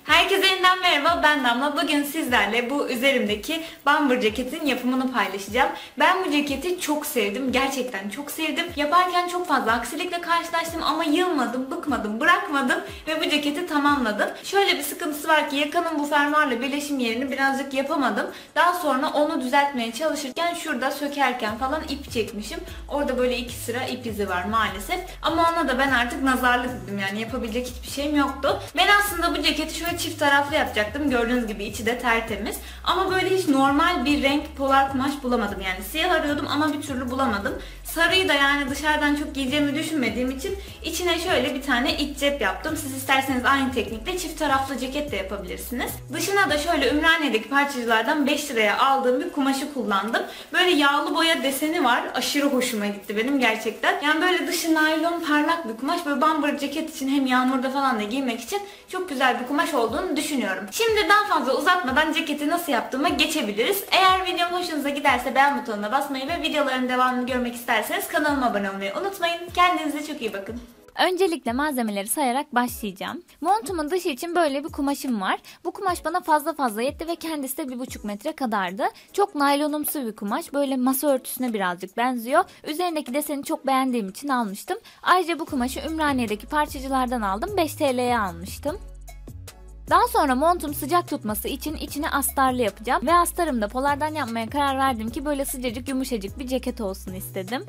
Herkese yeniden merhaba, ben Damla. Bugün sizlerle bu üzerimdeki bomber ceketin yapımını paylaşacağım. Ben bu ceketi çok sevdim, gerçekten çok sevdim. Yaparken çok fazla aksilikle karşılaştım ama yılmadım, bıkmadım, bırakmadım ve bu ceketi tamamladım. Şöyle bir sıkıntısı var ki yakanın bu fermuarla birleşim yerini birazcık yapamadım. Daha sonra onu düzeltmeye çalışırken şurada sökerken falan ip çekmişim. Orada böyle 2 sıra ip izi var maalesef. Ama ona da ben artık nazarlık dedim, yani yapabilecek hiçbir şeyim yoktu. Ben aslında bu ceketi şöyle çift taraflı yapacaktım. Gördüğünüz gibi içi de tertemiz. Ama böyle hiç normal bir renk polar kumaş bulamadım. Yani siyah arıyordum ama bir türlü bulamadım. Sarıyı da yani dışarıdan çok giyeceğimi düşünmediğim için içine şöyle bir tane iç cep yaptım. Siz isterseniz aynı teknikle çift taraflı ceket de yapabilirsiniz. Dışına da şöyle Ümraniye'deki parçacılardan 5 liraya aldığım bir kumaşı kullandım. Böyle yağlı boya deseni var. Aşırı hoşuma gitti benim gerçekten. Yani böyle dışı naylon parlak bir kumaş. Böyle bomber ceket için hem yağmurda falan da giymek için çok güzel bir kumaş olduğunu düşünüyorum. Şimdi daha fazla uzatmadan ceketi nasıl yaptığıma geçebiliriz. Eğer videom hoşunuza giderse beğen butonuna basmayı ve videoların devamını görmek isterseniz kanalıma abone olmayı unutmayın. Kendinize çok iyi bakın. Öncelikle malzemeleri sayarak başlayacağım. Montumun dışı için böyle bir kumaşım var. Bu kumaş bana fazla yetti ve kendisi de 1,5 metre kadardı. Çok naylonumsu bir kumaş. Böyle masa örtüsüne birazcık benziyor. Üzerindeki deseni çok beğendiğim için almıştım. Ayrıca bu kumaşı Ümraniye'deki parçacılardan aldım. 5 TL'ye almıştım. Daha sonra montum sıcak tutması için içine astarlı yapacağım. Ve astarımı da polardan yapmaya karar verdim ki böyle sıcacık yumuşacık bir ceket olsun istedim.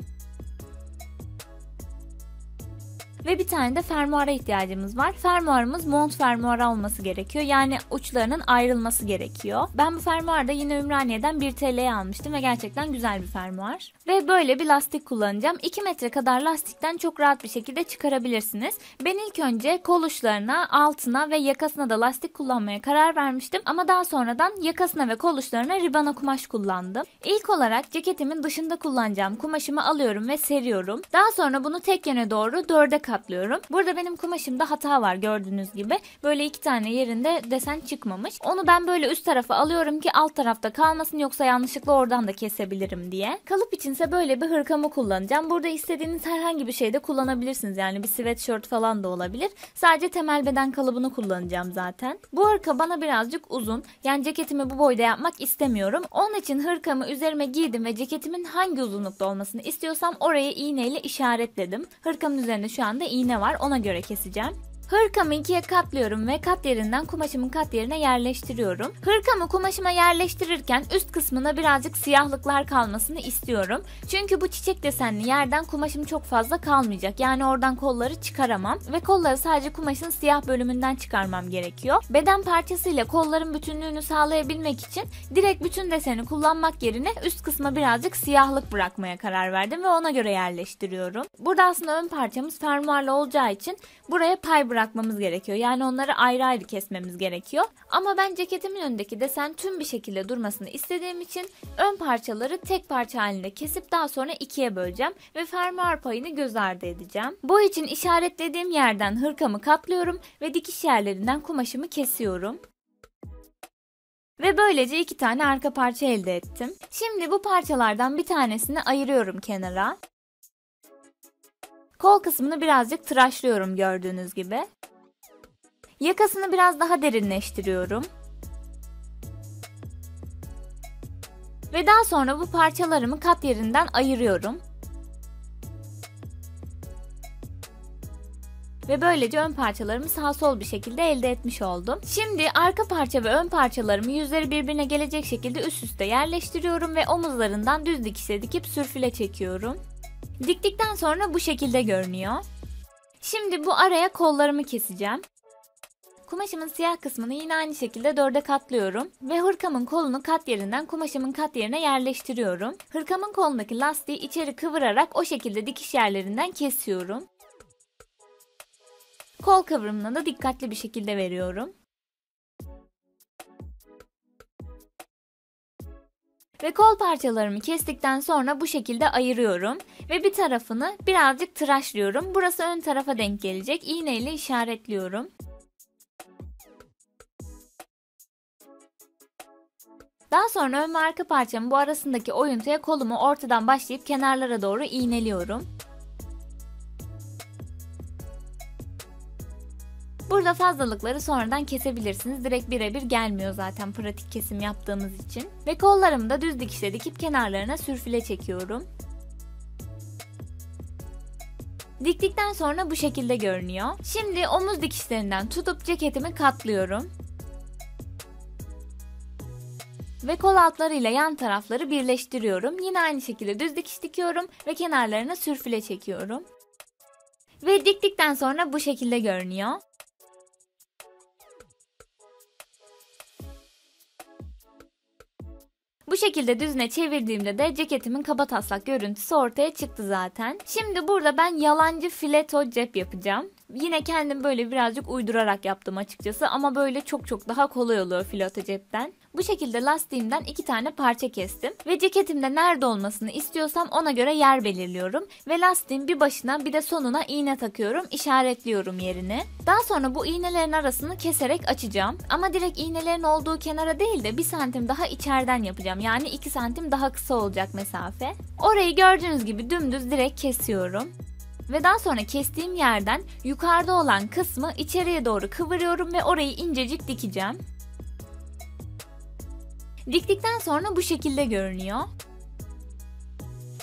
Ve bir tane de fermuara ihtiyacımız var. Fermuarımız mont fermuarı olması gerekiyor. Yani uçlarının ayrılması gerekiyor. Ben bu fermuarı da yine Ümraniye'den 1 TL'ye almıştım ve gerçekten güzel bir fermuar. Ve böyle bir lastik kullanacağım. 2 metre kadar lastikten çok rahat bir şekilde çıkarabilirsiniz. Ben ilk önce kol uçlarına, altına ve yakasına da lastik kullanmaya karar vermiştim. Ama daha sonradan yakasına ve kol uçlarına ribana kumaş kullandım. İlk olarak ceketimin dışında kullanacağım kumaşımı alıyorum ve seriyorum. Daha sonra bunu tek yöne doğru 4'e katlıyorum. Burada benim kumaşımda hata var gördüğünüz gibi. Böyle 2 tane yerinde desen çıkmamış. Onu ben böyle üst tarafa alıyorum ki alt tarafta kalmasın, yoksa yanlışlıkla oradan da kesebilirim diye. Kalıp içinse böyle bir hırkamı kullanacağım. Burada istediğiniz herhangi bir şey de kullanabilirsiniz. Yani bir sweatshirt falan da olabilir. Sadece temel beden kalıbını kullanacağım zaten. Bu hırka bana birazcık uzun. Yani ceketimi bu boyda yapmak istemiyorum. Onun için hırkamı üzerime giydim ve ceketimin hangi uzunlukta olmasını istiyorsam orayı iğneyle işaretledim. Hırkamın üzerinde şu anda iğne var, ona göre keseceğim. Hırkamı 2'ye katlıyorum ve kat yerinden kumaşımın kat yerine yerleştiriyorum. Hırkamı kumaşıma yerleştirirken üst kısmına birazcık siyahlıklar kalmasını istiyorum. Çünkü bu çiçek desenli yerden kumaşım çok fazla kalmayacak. Yani oradan kolları çıkaramam ve kolları sadece kumaşın siyah bölümünden çıkarmam gerekiyor. Beden parçasıyla kolların bütünlüğünü sağlayabilmek için direkt bütün deseni kullanmak yerine üst kısma birazcık siyahlık bırakmaya karar verdim ve ona göre yerleştiriyorum. Burada aslında ön parçamız fermuarlı olacağı için buraya pay bırakmamız gerekiyor. Yani onları ayrı ayrı kesmemiz gerekiyor. Ama ben ceketimin önündeki desen tüm bir şekilde durmasını istediğim için ön parçaları tek parça halinde kesip daha sonra 2'ye böleceğim ve fermuar payını göz ardı edeceğim. Bu için işaretlediğim yerden hırkamı katlıyorum ve dikiş yerlerinden kumaşımı kesiyorum. Ve böylece 2 tane arka parça elde ettim. Şimdi bu parçalardan bir tanesini ayırıyorum kenara. Kol kısmını birazcık tıraşlıyorum gördüğünüz gibi. Yakasını biraz daha derinleştiriyorum. Ve daha sonra bu parçalarımı kat yerinden ayırıyorum. Ve böylece ön parçalarımı sağ sol bir şekilde elde etmiş oldum. Şimdi arka parça ve ön parçalarımı yüzleri birbirine gelecek şekilde üst üste yerleştiriyorum ve omuzlarından düz dikişle dikip sürfüle çekiyorum. Diktikten sonra bu şekilde görünüyor. Şimdi bu araya kollarımı keseceğim. Kumaşımın siyah kısmını yine aynı şekilde 4'e katlıyorum ve hırkamın kolunu kat yerinden kumaşımın kat yerine yerleştiriyorum. Hırkamın kolundaki lastiği içeri kıvırarak o şekilde dikiş yerlerinden kesiyorum. Kol kıvrımına da dikkatli bir şekilde veriyorum. Ve kol parçalarımı kestikten sonra bu şekilde ayırıyorum ve bir tarafını birazcık tıraşlıyorum. Burası ön tarafa denk gelecek. İğneyle işaretliyorum. Daha sonra ön ve arka parçamın bu arasındaki oyuntuya kolumu ortadan başlayıp kenarlara doğru iğneliyorum. Burada fazlalıkları sonradan kesebilirsiniz. Direkt birebir gelmiyor zaten pratik kesim yaptığımız için. Ve kollarımı da düz dikişle dikip kenarlarına sürfüle çekiyorum. Diktikten sonra bu şekilde görünüyor. Şimdi omuz dikişlerinden tutup ceketimi katlıyorum. Ve kol altlarıyla yan tarafları birleştiriyorum. Yine aynı şekilde düz dikiş dikiyorum ve kenarlarına sürfüle çekiyorum. Ve diktikten sonra bu şekilde görünüyor. Bu şekilde düzüne çevirdiğimde de ceketimin kabataslak görüntüsü ortaya çıktı zaten. Şimdi burada ben yalancı fileto cep yapacağım. Yine kendim böyle birazcık uydurarak yaptım açıkçası ama böyle çok daha kolay oluyor fileto cepten. Bu şekilde lastiğimden 2 tane parça kestim ve ceketimde nerede olmasını istiyorsam ona göre yer belirliyorum ve lastiğin bir başına bir de sonuna iğne takıyorum, işaretliyorum yerini. Daha sonra bu iğnelerin arasını keserek açacağım ama direkt iğnelerin olduğu kenara değil de 1 santim daha içeriden yapacağım, yani 2 santim daha kısa olacak mesafe. Orayı gördüğünüz gibi dümdüz direkt kesiyorum. Ve daha sonra kestiğim yerden yukarıda olan kısmı içeriye doğru kıvırıyorum ve orayı incecik dikeceğim. Diktikten sonra bu şekilde görünüyor.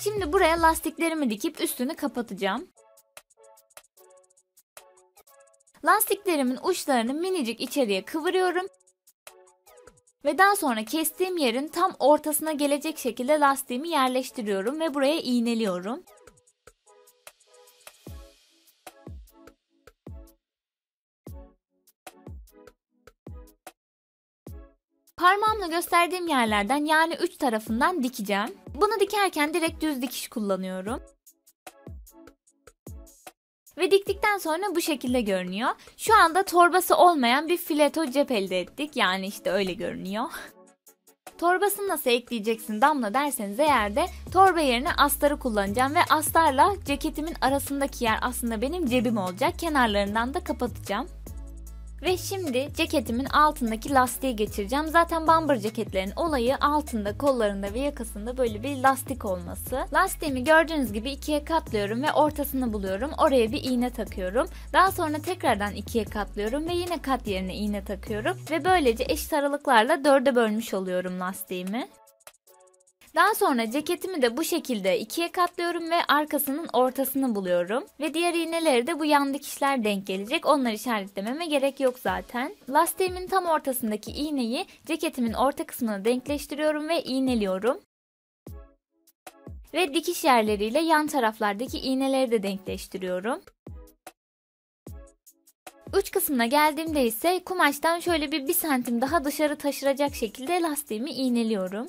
Şimdi buraya lastiklerimi dikip üstünü kapatacağım. Lastiklerimin uçlarını minicik içeriye kıvırıyorum. Ve daha sonra kestiğim yerin tam ortasına gelecek şekilde lastiğimi yerleştiriyorum ve buraya iğneliyorum. Parmağımla gösterdiğim yerlerden, yani 3 tarafından dikeceğim. Bunu dikerken direkt düz dikiş kullanıyorum. Ve diktikten sonra bu şekilde görünüyor. Şu anda torbası olmayan bir fileto cep elde ettik. Yani işte öyle görünüyor. Torbasını nasıl ekleyeceksin Damla derseniz eğer de torba yerine astarı kullanacağım. Ve astarla ceketimin arasındaki yer aslında benim cebim olacak. Kenarlarından da kapatacağım. Ve şimdi ceketimin altındaki lastiği geçireceğim. Zaten bumper ceketlerin olayı altında, kollarında ve yakasında böyle bir lastik olması. Lastiğimi gördüğünüz gibi 2'ye katlıyorum ve ortasını buluyorum. Oraya bir iğne takıyorum. Daha sonra tekrardan 2'ye katlıyorum ve yine kat yerine iğne takıyorum. Ve böylece eşit aralıklarla 4'e bölmüş oluyorum lastiğimi. Daha sonra ceketimi de bu şekilde 2'ye katlıyorum ve arkasının ortasını buluyorum. Ve diğer iğneleri de bu yan dikişler denk gelecek. Onları işaretlememe gerek yok zaten. Lastiğimin tam ortasındaki iğneyi ceketimin orta kısmına denkleştiriyorum ve iğneliyorum. Ve dikiş yerleriyle yan taraflardaki iğneleri de denkleştiriyorum. Uç kısmına geldiğimde ise kumaştan şöyle bir 1 santim daha dışarı taşıracak şekilde lastiğimi iğneliyorum.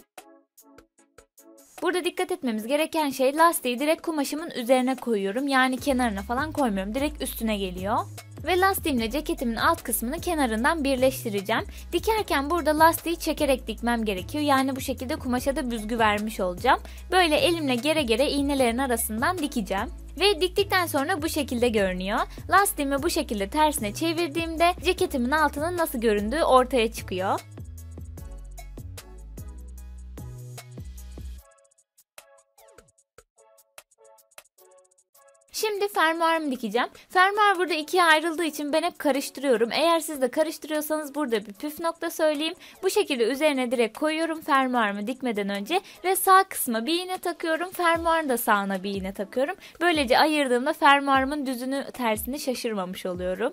Burada dikkat etmemiz gereken şey, lastiği direkt kumaşımın üzerine koyuyorum. Yani kenarına falan koymuyorum. Direkt üstüne geliyor. Ve lastiğimle ceketimin alt kısmını kenarından birleştireceğim. Dikerken burada lastiği çekerek dikmem gerekiyor. Yani bu şekilde kumaşa da büzgü vermiş olacağım. Böyle elimle gere gere iğnelerin arasından dikeceğim. Ve diktikten sonra bu şekilde görünüyor. Lastiğimi bu şekilde tersine çevirdiğimde ceketimin altının nasıl göründüğü ortaya çıkıyor. Şimdi fermuarımı dikeceğim. Fermuar burada ikiye ayrıldığı için ben hep karıştırıyorum. Eğer siz de karıştırıyorsanız burada bir püf nokta söyleyeyim. Bu şekilde üzerine direkt koyuyorum fermuarımı dikmeden önce ve sağ kısma bir iğne takıyorum. Fermuarın da sağına bir iğne takıyorum. Böylece ayırdığımda fermuarımın düzünü tersini şaşırmamış oluyorum.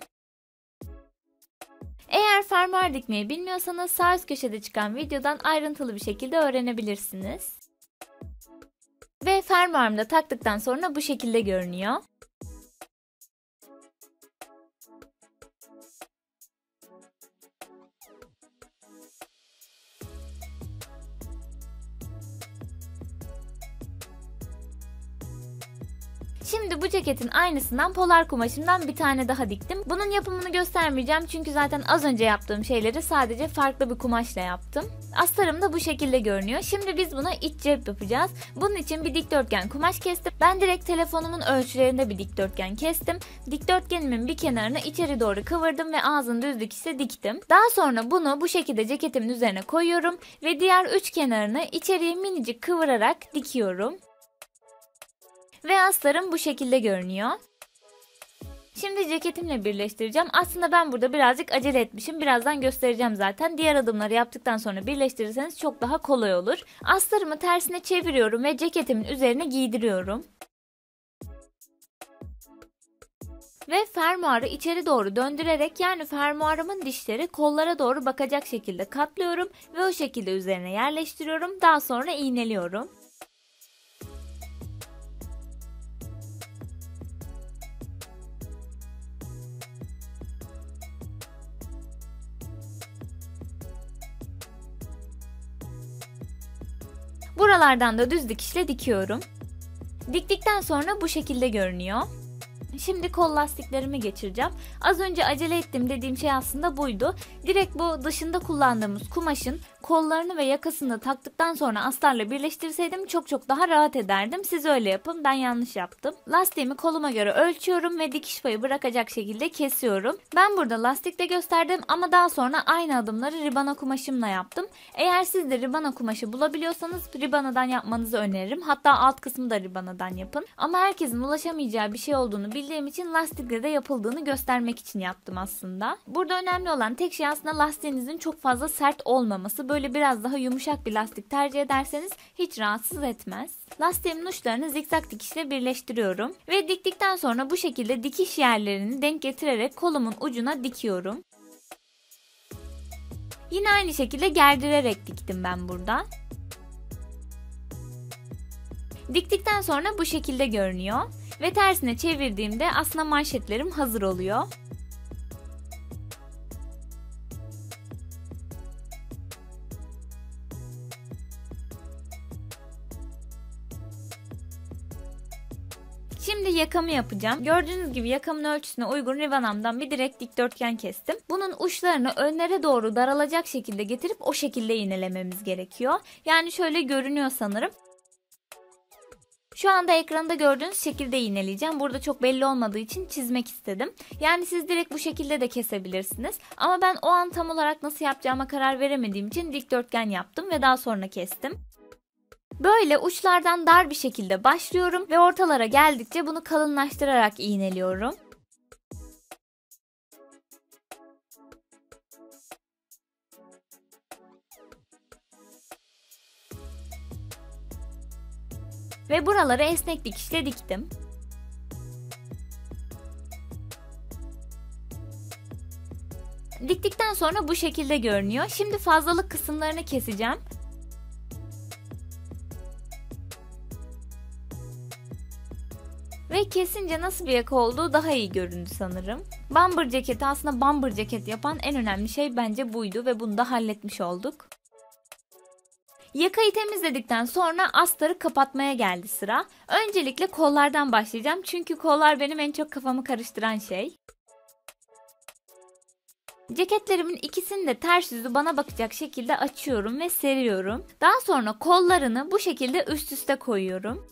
Eğer fermuar dikmeyi bilmiyorsanız sağ üst köşede çıkan videodan ayrıntılı bir şekilde öğrenebilirsiniz. Ve fermuarımı da taktıktan sonra bu şekilde görünüyor. Şimdi bu ceketin aynısından polar kumaşımdan bir tane daha diktim. Bunun yapımını göstermeyeceğim çünkü zaten az önce yaptığım şeyleri sadece farklı bir kumaşla yaptım. Astarım da bu şekilde görünüyor. Şimdi biz buna iç cep yapacağız. Bunun için bir dikdörtgen kumaş kestim. Ben direkt telefonumun ölçülerinde bir dikdörtgen kestim. Dikdörtgenimin bir kenarını içeri doğru kıvırdım ve ağzını düz dikişle diktim. Daha sonra bunu bu şekilde ceketimin üzerine koyuyorum ve diğer üç kenarını içeriye minicik kıvırarak dikiyorum. Ve astarım bu şekilde görünüyor. Şimdi ceketimle birleştireceğim. Aslında ben burada birazcık acele etmişim. Birazdan göstereceğim zaten. Diğer adımları yaptıktan sonra birleştirirseniz çok daha kolay olur. Astarımı tersine çeviriyorum ve ceketimin üzerine giydiriyorum. Ve fermuarı içeri doğru döndürerek, yani fermuarımın dişleri kollara doğru bakacak şekilde katlıyorum ve o şekilde üzerine yerleştiriyorum. Daha sonra iğneliyorum. Buralardan da düz dikişle dikiyorum. Diktikten sonra bu şekilde görünüyor. Şimdi kol lastiklerimi geçireceğim. Az önce acele ettim dediğim şey aslında buydu. Direkt bu dışında kullandığımız kumaşın kollarını ve yakasını taktıktan sonra astarla birleştirseydim çok daha rahat ederdim. Siz öyle yapın, ben yanlış yaptım. Lastiğimi koluma göre ölçüyorum ve dikiş payı bırakacak şekilde kesiyorum. Ben burada lastikle gösterdim ama daha sonra aynı adımları ribana kumaşımla yaptım. Eğer siz de ribana kumaşı bulabiliyorsanız ribanadan yapmanızı öneririm. Hatta alt kısmı da ribanadan yapın. Ama herkesin ulaşamayacağı bir şey olduğunu bildiğim için lastikle de yapıldığını göstermek için yaptım aslında. Burada önemli olan tek şey aslında lastiğinizin çok fazla sert olmaması. Böyle biraz daha yumuşak bir lastik tercih ederseniz hiç rahatsız etmez. Lastiğimin uçlarını zikzak dikişle birleştiriyorum. Ve diktikten sonra bu şekilde dikiş yerlerini denk getirerek kolumun ucuna dikiyorum. Yine aynı şekilde gerdirerek diktim ben burada. Diktikten sonra bu şekilde görünüyor. Ve tersine çevirdiğimde aslında manşetlerim hazır oluyor. Şimdi yakamı yapacağım. Gördüğünüz gibi yakamın ölçüsüne uygun ribanamdan bir direkt dikdörtgen kestim. Bunun uçlarını önlere doğru daralacak şekilde getirip o şekilde iğnelememiz gerekiyor. Yani şöyle görünüyor sanırım. Şu anda ekranda gördüğünüz şekilde iğneleyeceğim. Burada çok belli olmadığı için çizmek istedim. Yani siz direkt bu şekilde de kesebilirsiniz. Ama ben o an tam olarak nasıl yapacağıma karar veremediğim için dikdörtgen yaptım ve daha sonra kestim. Böyle uçlardan dar bir şekilde başlıyorum ve ortalara geldikçe bunu kalınlaştırarak iğneliyorum. Ve buraları esnek dikişle diktim. Diktikten sonra bu şekilde görünüyor. Şimdi fazlalık kısımlarını keseceğim. Ve kesince nasıl bir yaka olduğu daha iyi göründü sanırım. Bomber ceketi, aslında bomber ceket yapan en önemli şey bence buydu ve bunu da halletmiş olduk. Yakayı temizledikten sonra astarı kapatmaya geldi sıra. Öncelikle kollardan başlayacağım çünkü kollar benim en çok kafamı karıştıran şey. Ceketlerimin ikisini de ters yüzü bana bakacak şekilde açıyorum ve seriyorum. Daha sonra kollarını bu şekilde üst üste koyuyorum.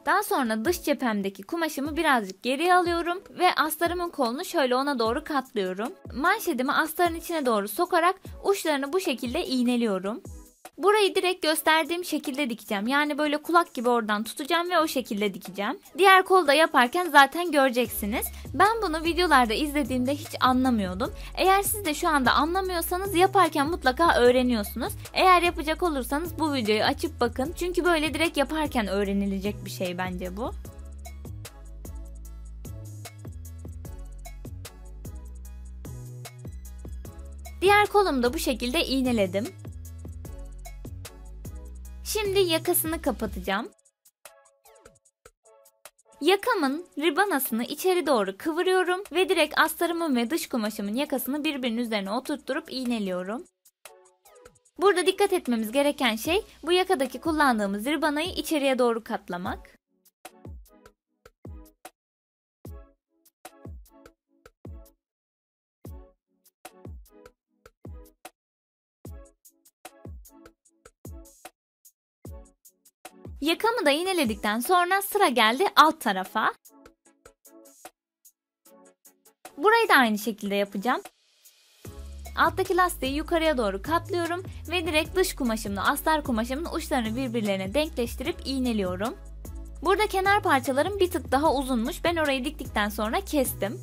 Daha sonra dış cephemdeki kumaşımı birazcık geriye alıyorum ve astarımın kolunu şöyle ona doğru katlıyorum. Manşetimi astarın içine doğru sokarak uçlarını bu şekilde iğneliyorum. Burayı direkt gösterdiğim şekilde dikeceğim. Yani böyle kulak gibi oradan tutacağım ve o şekilde dikeceğim. Diğer kolu da yaparken zaten göreceksiniz. Ben bunu videolarda izlediğimde hiç anlamıyordum. Eğer siz de şu anda anlamıyorsanız yaparken mutlaka öğreniyorsunuz. Eğer yapacak olursanız bu videoyu açıp bakın. Çünkü böyle direkt yaparken öğrenilecek bir şey bence bu. Diğer kolumu da bu şekilde iğneledim. Şimdi yakasını kapatacağım. Yakamın ribanasını içeri doğru kıvırıyorum ve direkt astarımın ve dış kumaşımın yakasını birbirinin üzerine oturtturup iğneliyorum. Burada dikkat etmemiz gereken şey bu yakadaki kullandığımız ribanayı içeriye doğru katlamak. Yakamı da iğneledikten sonra sıra geldi alt tarafa. Burayı da aynı şekilde yapacağım. Alttaki lastiği yukarıya doğru katlıyorum ve direkt dış kumaşımla astar kumaşımın uçlarını birbirlerine denkleştirip iğneliyorum. Burada kenar parçalarım bir tık daha uzunmuş. Ben orayı diktikten sonra kestim.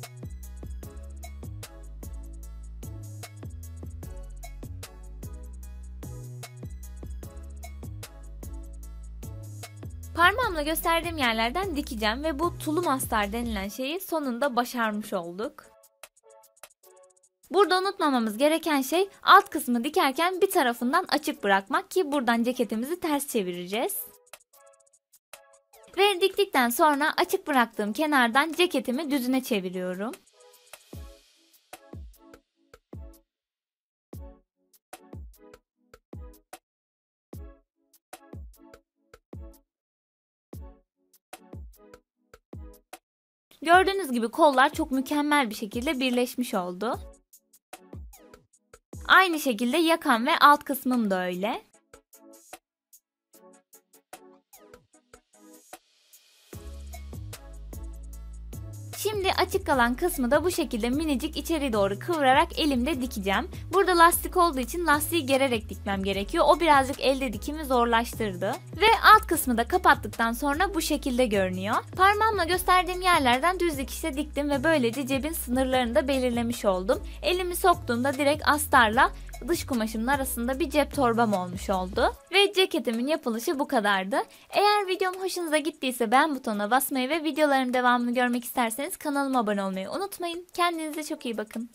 Parmağımla gösterdiğim yerlerden dikeceğim ve bu tulum astar denilen şeyi sonunda başarmış olduk. Burada unutmamamız gereken şey alt kısmı dikerken bir tarafından açık bırakmak ki buradan ceketimizi ters çevireceğiz. Ve diktikten sonra açık bıraktığım kenardan ceketimi düzüne çeviriyorum. Gördüğünüz gibi kollar çok mükemmel bir şekilde birleşmiş oldu. Aynı şekilde yakam ve alt kısmım da öyle. Şimdi açık kalan kısmı da bu şekilde minicik içeri doğru kıvırarak elimde dikeceğim. Burada lastik olduğu için lastiği gererek dikmem gerekiyor. O birazcık elde dikimi zorlaştırdı. Ve alt kısmı da kapattıktan sonra bu şekilde görünüyor. Parmağımla gösterdiğim yerlerden düz dikişle diktim ve böylece cebin sınırlarını da belirlemiş oldum. Elimi soktuğumda direkt astarla dış kumaşımın arasında bir cep torbam olmuş oldu. Ve ceketimin yapılışı bu kadardı. Eğer videom hoşunuza gittiyse beğen butonuna basmayı ve videoların devamını görmek isterseniz kanalıma abone olmayı unutmayın. Kendinize çok iyi bakın.